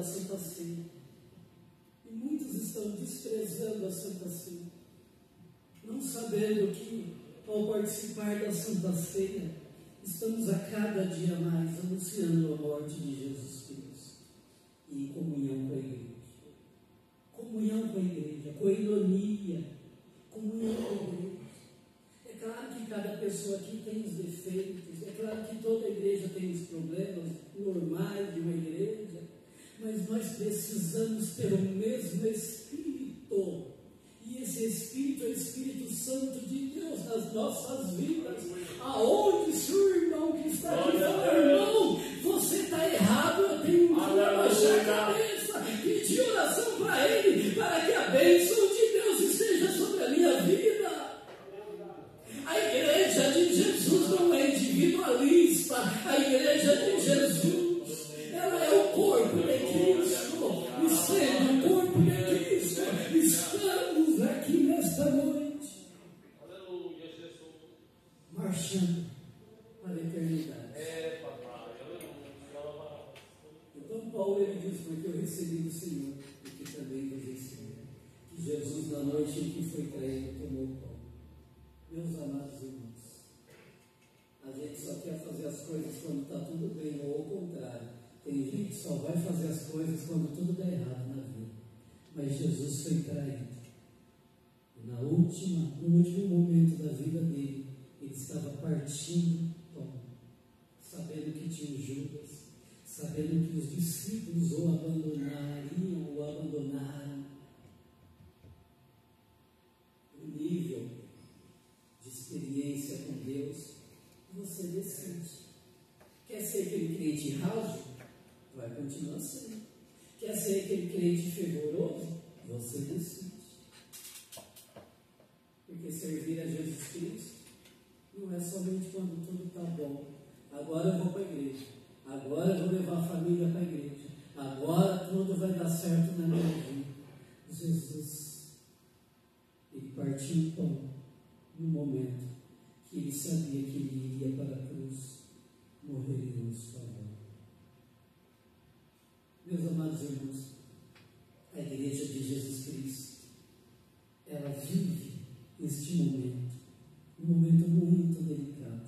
Santa Ceia. E muitos estão desprezando a Santa Ceia, não sabendo que, ao participar da Santa Ceia, estamos a cada dia mais anunciando a morte de Jesus Cristo e em comunhão com a igreja. Comunhão com a igreja, coinonia, comunhão com a igreja. É claro que cada pessoa aqui tem os defeitos, é claro que toda igreja tem os problemas normais de uma igreja, mas nós precisamos ter o mesmo Espírito, e esse Espírito é o Espírito Santo de Deus nas nossas vidas. Aonde se o irmão que está aqui fala, irmão, você está errado, eu tenho que abaixar a cabeça, pedir oração para ele, para que a bênção de Deus esteja sobre a minha vida. A igreja de Jesus não é individualista, a igreja de Jesus, ela é o corpo de Cristo, e sendo o corpo de Cristo, estamos aqui nesta noite, marchando para a eternidade. Então Paulo ele diz, porque eu recebi do Senhor, e que também vos ensino, que Jesus na noite em que foi traído tomou o pão. Meus amados irmãos, a gente só quer fazer as coisas quando está tudo bem, ou ao contrário. Tem gente que só vai fazer as coisas quando tudo dá errado na vida. Mas Jesus foi traído. E no último momento da vida dele, ele estava partindo pão, sabendo que tinha Judas, sabendo que os discípulos o abandonariam, o abandonaram. O nível de experiência com Deus, você decide. Quer ser aquele crente raso? Vai continuar sendo. Quer ser aquele crente fervoroso? Você decide. Porque servir a Jesus Cristo não é somente quando tudo está bom. Agora eu vou para a igreja. Agora eu vou levar a família para a igreja. Agora tudo vai dar certo na minha vida. Jesus, ele partiu o pão no momento que ele sabia que ele iria para a cruz, morrer em nosso favor. Meus amados irmãos, a igreja de Jesus Cristo, ela vive este momento, um momento muito delicado,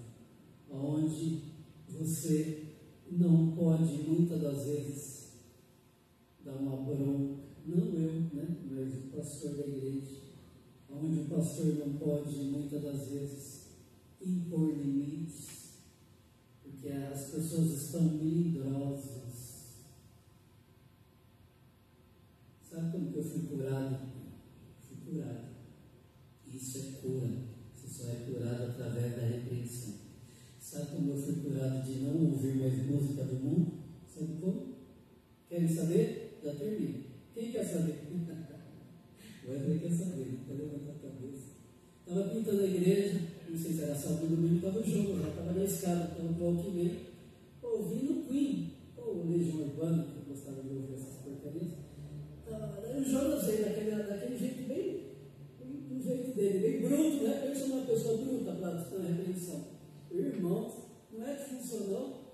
onde você não pode, muitas das vezes, dar uma bronca, não eu, né, mas o pastor da igreja, onde o pastor não pode, muitas das vezes, impor limites, porque as pessoas estão melindrosas. Sabe como que eu fui curado? Fui curado. Isso é cura. Você só é curado através da repreensão. Sabe como eu fui curado de não ouvir mais música do mundo? Sabe como? Querem saber? Já termino. Quem quer saber? Wesley quer saber, está levantando a cabeça. Estava pintando a igreja, não sei se era sábado ou domingo, estava no jogo, já estava na escada, estava para o Alckmin, ouvindo Queen, ou Legião Urbana, que eu gostava de ouvir essas porcarias. Era o Jonas aí, daquele jeito bem, do jeito dele, bem bruto, né? Pensa numa pessoa bruta para a repreensão. Irmão, não é que funcionou?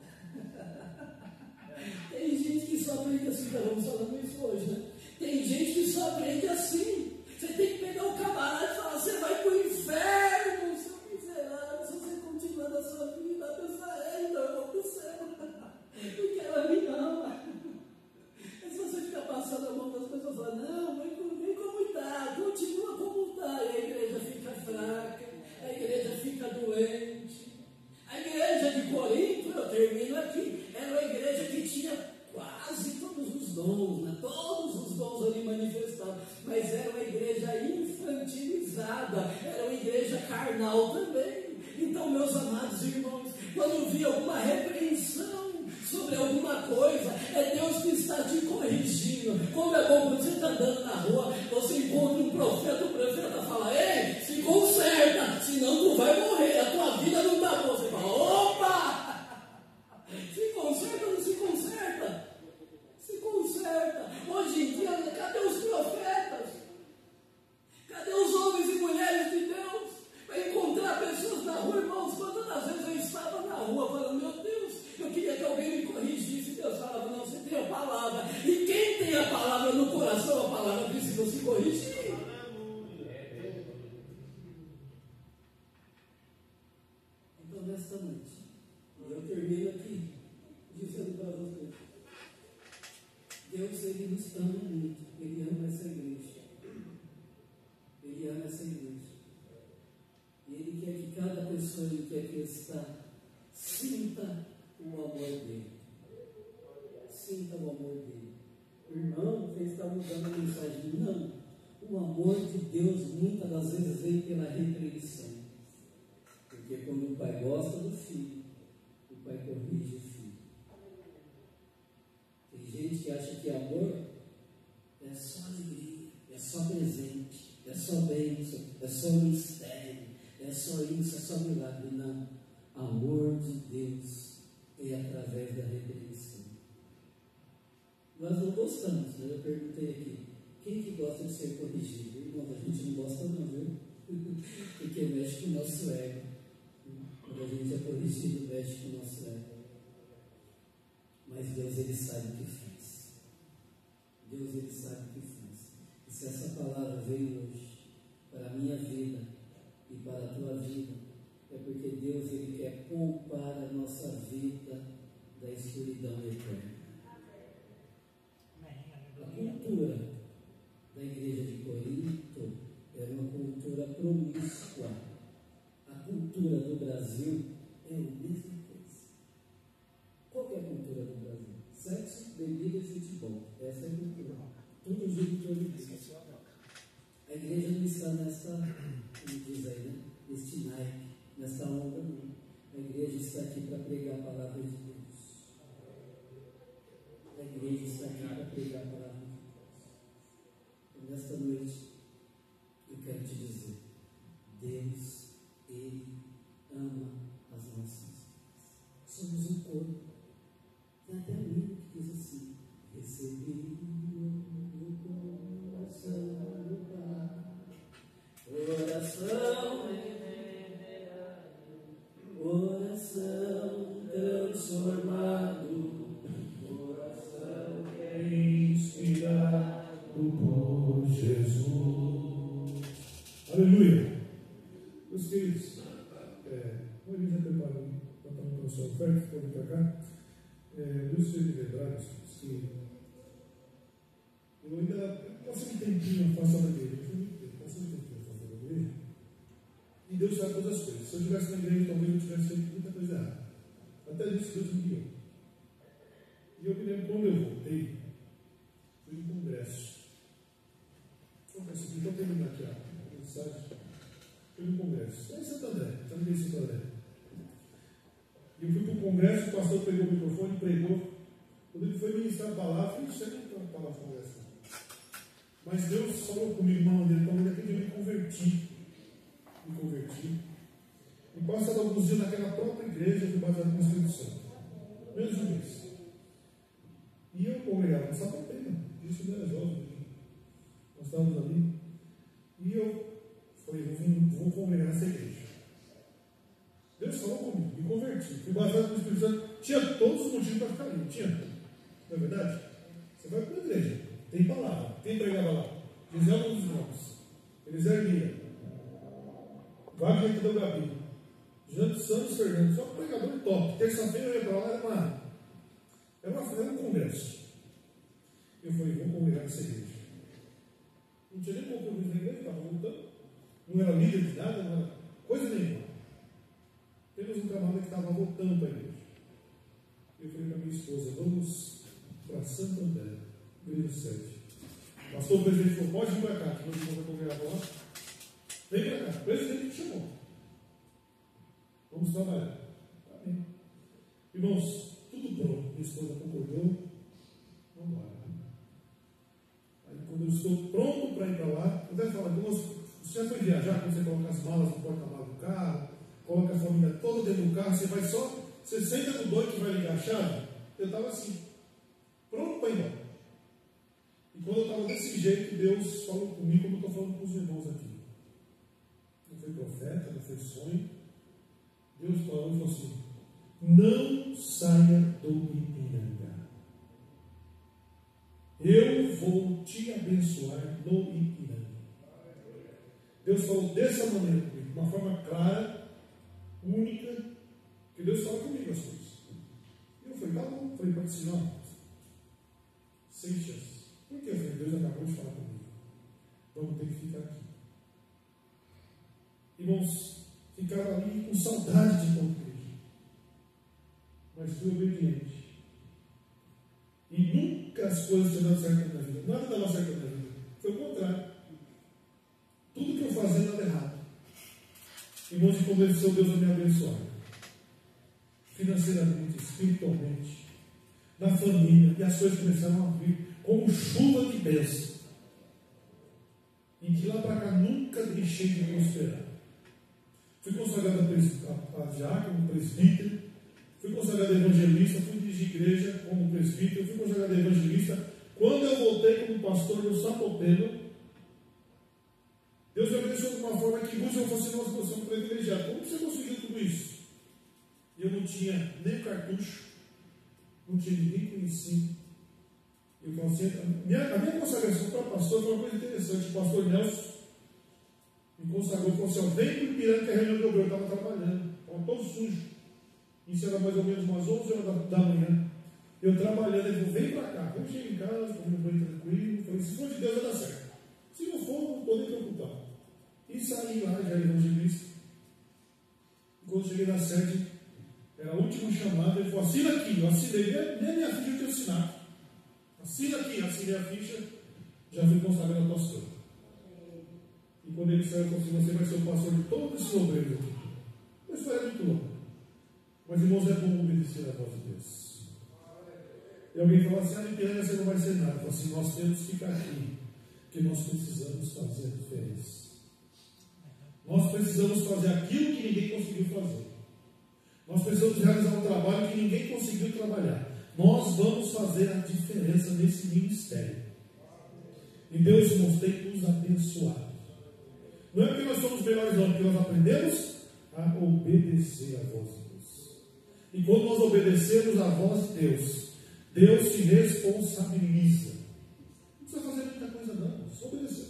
Tem gente que só aprende assim, vamos falando isso hoje, né? Tem gente que só aprende assim. Você tem que pegar o camarada e falar, você vai para o inferno, seu miserável, se você continuar na sua vida, a pessoa então eu vou para o céu, porque ela me ama. Mas se você ficar passando a mão das pessoas, fala, não, vem como está, continua como está, e a igreja fica fraca, a igreja fica doente. A igreja de Corinto, eu termino aqui, era uma igreja que tinha quase todos os dons, né? Todos os dons ali manifestados, mas era uma igreja infantilizada, era uma igreja carnal também. Então, meus amados irmãos, quando vi alguma repreensão sobre alguma coisa, é Deus que está te corrigindo. Como é bom quando você está andando na rua, você encontra um profeta, o profeta fala, ei, se conserta, senão tu vai morrer, a tua vida não está boa. Você fala, opa! Se conserta ou não se conserta? Se conserta. Hoje em dia, cadê os profetas? Cadê os homens e mulheres de Deus? Para encontrar pessoas na rua, irmãos, quantas vezes eu estava na rua falando, meu Deus, eu queria que alguém me corrigisse. Deus falava, não, você tem a palavra. E quem precisam se corrigir. Então, nesta noite, eu termino aqui dizendo para vocês: Deus, Ele nos ama muito, Ele ama essa igreja. Ele ama essa igreja. E Ele quer que cada pessoa que aqui está sinta o amor dele. Sinta o amor dele. Irmão, você está mudando a mensagem. Não. O amor de Deus muitas das vezes vem pela repreensão. Porque quando o pai gosta do filho, o pai corrige o filho. Tem gente que acha que amor é só alegria, é só presente, é só bênção, é só mistério, é só isso, é só milagre. Não. Amor de Deus é através da repreensão. Nós não gostamos, né? Eu perguntei aqui, quem que gosta de ser corrigido? Irmão, a gente não gosta não, viu? Porque mexe com o nosso ego. Quando a gente é corrigido, mexe com o nosso ego. Mas Deus, Ele sabe o que faz. Deus, Ele sabe o que faz. E se essa palavra veio hoje para a minha vida e para a tua vida, é porque Deus, Ele quer poupar a nossa vida da escuridão eterna. A cultura da igreja de Corinto era uma cultura promíscua. A cultura do Brasil é a mesma coisa. Qual é a cultura do Brasil? Sexo, bebida e futebol. Essa é a cultura. Tudo gira em torno disso. A igreja não está nesta, como diz aí, né? Neste naipe, nesta onda, não. A igreja está aqui para pregar a palavra de Deus. A igreja está aqui para pregar a palavra de Deus. E nesta noite, eu quero te dizer: Deus, Ele ama as nossas vidas. Somos um corpo. Tem até um livro que diz assim: recebi no coração do Pai, oração transformado, coração que é inspirado por Jesus. Aleluia. Meus queridos, o Eli já preparou a sua oferta, pode vir para cá. Eu gostaria de lembrar que eu ainda passei um tempinho afastado da igreja, e Deus sabe todas as coisas. Se eu estivesse na igreja, talvez eu tivesse feito muita coisa errada. Até isso Deus me guiou. E eu me lembro quando eu voltei, fui no congresso. Então terminar aqui a mensagem. Fui no congresso. Lá em Santo André, também em Santo André. E eu fui para o congresso, o pastor pegou o microfone e pregou. Quando ele foi ministrar a palavra, eu não sei nem para a palavra conversa. Mas Deus falou comigo, irmão, daquele dia eu me converti. E passado alguns dias naquela própria igreja, eu fui baseado no Espírito Santo. Menos um mês. E eu congregava no Sapopema, isso não era jovem. Nós estávamos ali. E eu falei, vou congregar nessa igreja. Deus falou comigo, me converti. Fui baseado no Espírito Santo. Tinha todos os motivos para ficar ali. Tinha. Não é verdade? Você vai para a igreja. Tem palavra. Quem pregava lá? Gisele dos Irmãos. Eliseu Guia. Wagner que deu Gabi. Janto Santos Fernando. Só um pregador top. Terça-feira eu ia para lá, era um congresso. Eu falei, vou congregar nessa igreja. Não tinha nem compromisso na igreja, estava voltando. Não era líder de nada, não era coisa nenhuma. Temos um camarada que estava voltando para a igreja. Eu falei para minha esposa, vamos para Santo André, igreja 7. O pastor presidente falou, pode vir para cá, que nós vamos congregar lá. Vem para cá, o presidente me chamou. Vamos trabalhar. Amém. Irmãos, tudo pronto. Minha esposa concordou. Vamos embora. Aí quando eu estou pronto para ir para lá, eu até falo, você já foi viajar, quando você coloca as malas no porta-malas do carro, coloca a família toda dentro do carro, você senta no banco que vai ligar a chave. Eu estava assim, pronto para ir embora. E quando eu estava desse jeito, Deus falou comigo, como eu estou falando com os irmãos aqui. Não foi profeta, não foi sonho. Deus falou e falou assim: não saia do Ipiranga. eu vou te abençoar no Ipiranga. Deus falou dessa maneira comigo, de uma forma clara, única, que Deus fala comigo as coisas. E eu falei, tá bom, falei para ti, não, sem chance. Por quê? Eu falei, Deus acabou de falar comigo. Vamos ter que ficar aqui. Irmãos, ficaram ali com saudade de igreja. Mas fui obediente. E nunca as coisas tinham dado certo na minha vida. Nada dava certo na minha vida. Foi o contrário. Tudo que eu fazia dava errado. Irmãos, de conversão, Deus vai me abençoar. Financeiramente, espiritualmente, na família. E as coisas começaram a vir como chuva de bênção. E de lá para cá nunca deixei de prosperar. Fui consagrado a diácono, presbítero. Fui consagrado a evangelista. Fui dirigir igreja como presbítero. Fui consagrado a evangelista. Quando eu voltei como pastor no Sapopema, Deus me abençoou de uma forma que muitos eu fosse uma situação privilegiada. Como você conseguiu tudo isso? E eu não tinha nem cartucho, não tinha ninguém conhecido. Eu falo assim, a minha consagração para pastor foi uma coisa interessante. O pastor Nelson me consagrou e falou assim: vem para o Ipiranga, que é a reunião do Obreiro. Eu estava trabalhando, estava todo sujo. Isso era mais ou menos umas 11 horas da manhã. Eu trabalhando, ele falou: vem para cá. Eu cheguei em casa, comi um banho tranquilo. Falei: se for de Deus, vai dar certo. Se não for, não estou nem preocupado. E saí lá, já era evangelista. E quando cheguei na sede, era o último chamado. Ele falou: assina aqui. Eu assinei, nem a minha ficha eu tinha assinado. Assina aqui, assinei a ficha, já fui consagrado a pastor. E quando ele saiu, eu falei: você vai ser o pastor de todos esses obreiros aqui. Uma história muito longa. Mas, irmãos, é bom obedecer a voz de Deus. E alguém falou assim: ah, Ipiranga, você não vai ser nada. Eu falei assim: nós temos que ficar aqui, porque nós precisamos fazer a diferença. Nós precisamos fazer aquilo que ninguém conseguiu fazer. Nós precisamos realizar um trabalho que ninguém conseguiu trabalhar. Nós vamos fazer a diferença nesse ministério. E Deus, irmãos, tem nos abençoado. Não é porque nós somos melhores, não, porque nós aprendemos a obedecer a voz de Deus. E quando nós obedecemos a voz de Deus, Deus se responsabiliza. Não precisa fazer muita coisa, não, só obedecer.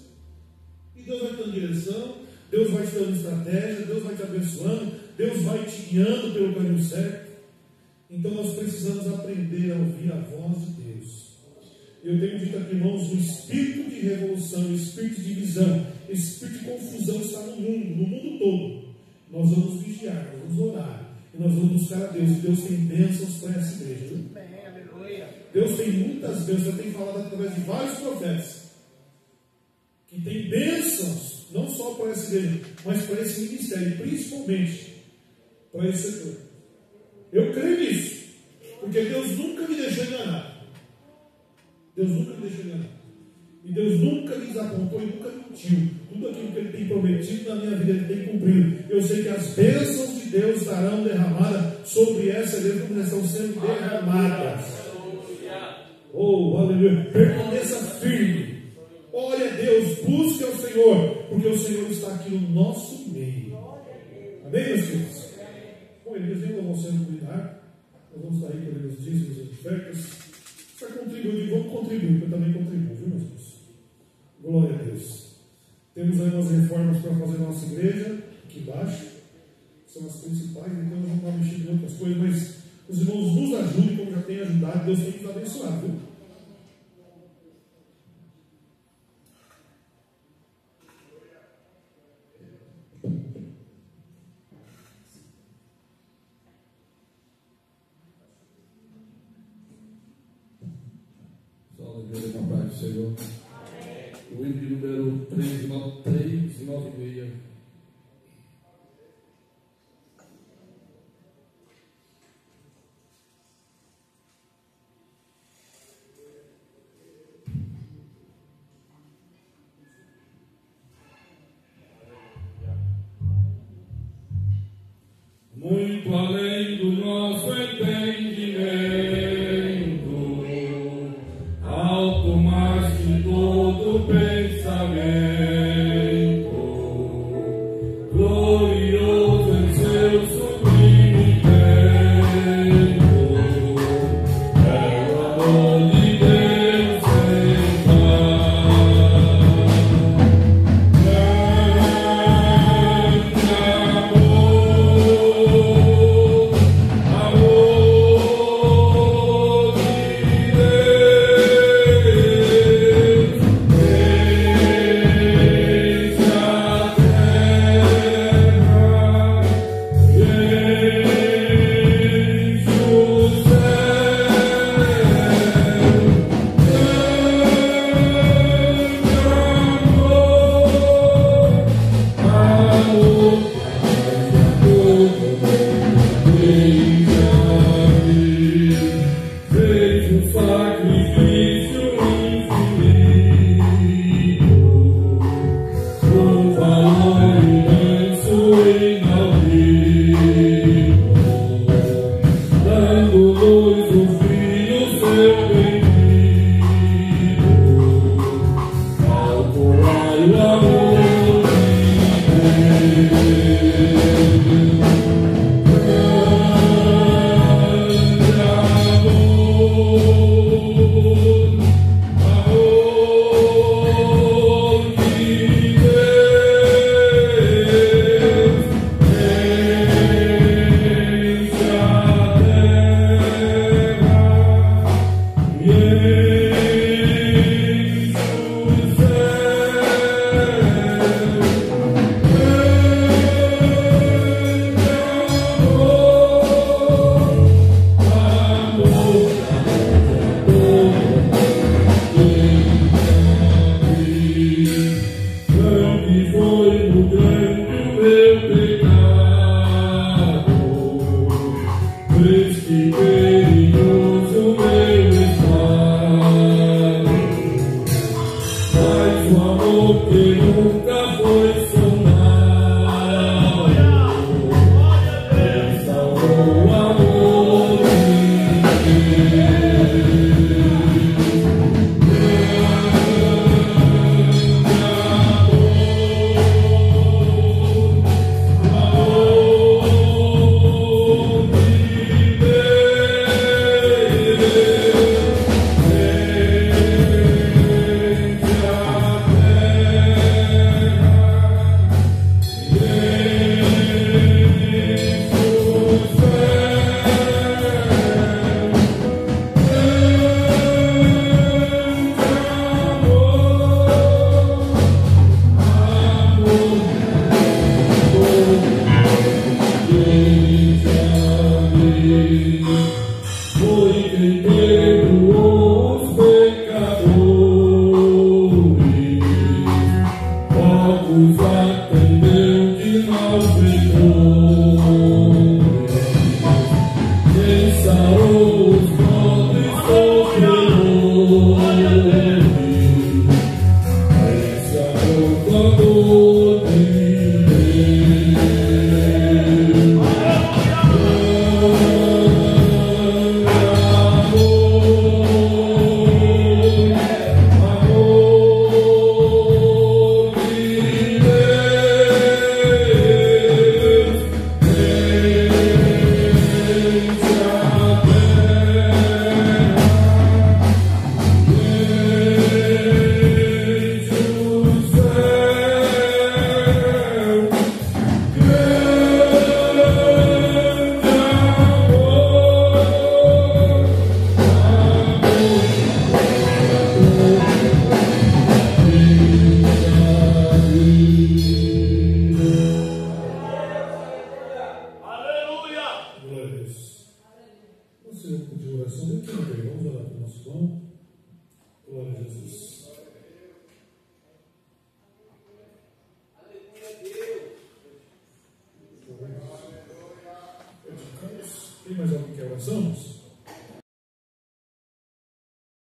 E Deus vai te dando direção, Deus vai te dando estratégia, Deus vai te abençoando, Deus vai te guiando pelo caminho certo. Então nós precisamos aprender a ouvir a voz de Deus. Eu tenho dito aqui, irmãos, o espírito de revolução, o espírito de divisão, esse espírito de confusão está no mundo todo. Nós vamos vigiar, nós vamos orar, e nós vamos buscar a Deus. E Deus tem bênçãos para essa igreja. Deus tem muitas bênçãos. Eu tenho falado através de vários profetas que tem bênçãos, não só para essa igreja, mas para esse ministério, principalmente para esse setor. Eu creio nisso, porque Deus nunca me deixou enganar. Deus nunca me deixou enganar. E Deus nunca me desapontou e nunca mentiu. Tudo aquilo que Ele tem prometido na minha vida, Ele tem cumprido. Eu sei que as bênçãos de Deus estarão derramadas sobre essa igreja, como elas estão sendo derramadas. Oh, aleluia. Permaneça firme. Ore a Deus, busque ao Senhor, porque o Senhor está aqui no nosso meio. Amém, meus filhos? Bom, eles vêm com você no cuidar. Nós vamos estar aí com os dízimos e ofertas. Para contribuir, vamos contribuir, porque eu também contribuo, viu, meus filhos? Glória a Deus. Temos aí umas reformas para fazer na nossa igreja, aqui embaixo. São as principais, então nós vamos estar mexendo em outras coisas, mas os irmãos nos ajudem, como já tem ajudado. Deus tem que nos abençoar, viu? Na paz do Senhor. O hino de número 396. Muito além do nosso entendimento, alto mais que todo pensamento, Tem mais alguém que avançamos?